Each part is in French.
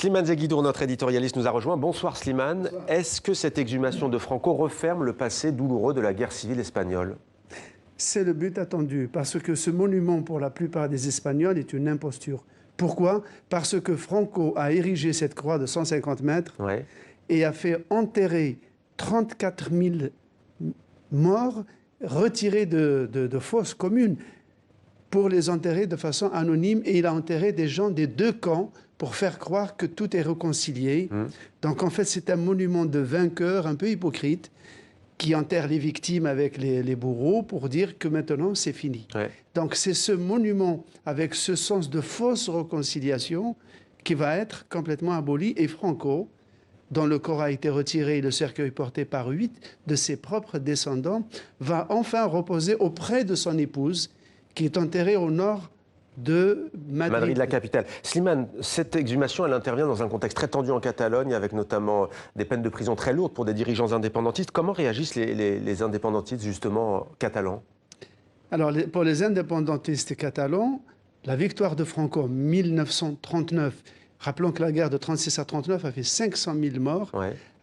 Slimane Zeguidour, notre éditorialiste, nous a rejoint. Bonsoir Slimane. Bonsoir. Est-ce que cette exhumation de Franco referme le passé douloureux de la guerre civile espagnole? C'est le but attendu, parce que ce monument, pour la plupart des Espagnols, est une imposture. Pourquoi? Parce que Franco a érigé cette croix de 150 mètres et a fait enterrer 34 000 morts retirés de fosses communes pour les enterrer de façon anonyme. Et il a enterré des gens des deux camps pour faire croire que tout est réconcilié. Donc en fait, c'est un monument de vainqueurs un peu hypocrite qui enterre les victimes avec les bourreaux pour dire que maintenant c'est fini. Donc c'est ce monument avec ce sens de fausse réconciliation qui va être complètement aboli. Et Franco, dont le corps a été retiré et le cercueil porté par 8 de ses propres descendants, va enfin reposer auprès de son épouse qui est enterrée au nord de Madrid, la capitale. Slimane, cette exhumation, elle intervient dans un contexte très tendu en Catalogne, avec notamment des peines de prison très lourdes pour des dirigeants indépendantistes. Comment réagissent les indépendantistes, justement, catalans? Alors, pour les indépendantistes catalans, la victoire de Franco en 1939, rappelons que la guerre de 36 à 39 a fait 500 000 morts,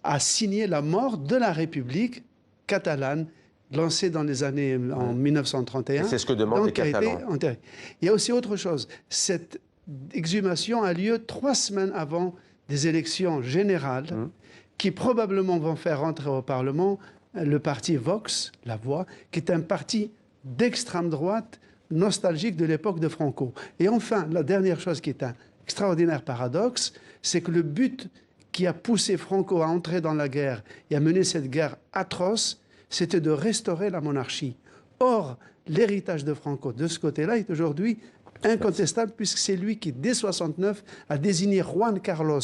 a signé la mort de la République catalane, lancé dans les années en 1931. C'est ce que demandent les Catalans. Il y a aussi autre chose. Cette exhumation a lieu 3 semaines avant des élections générales qui probablement vont faire rentrer au Parlement le parti Vox, La Voix, qui est un parti d'extrême droite nostalgique de l'époque de Franco. Et enfin, la dernière chose qui est un extraordinaire paradoxe, c'est que le but qui a poussé Franco à entrer dans la guerre et à mener cette guerre atroce, c'était de restaurer la monarchie. Or, l'héritage de Franco, de ce côté-là, est aujourd'hui incontestable, puisque c'est lui qui, dès 1969, a désigné Juan Carlos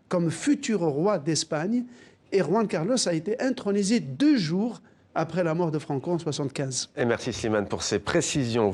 comme futur roi d'Espagne. Et Juan Carlos a été intronisé 2 jours après la mort de Franco en 1975. Et merci Slimane pour ces précisions.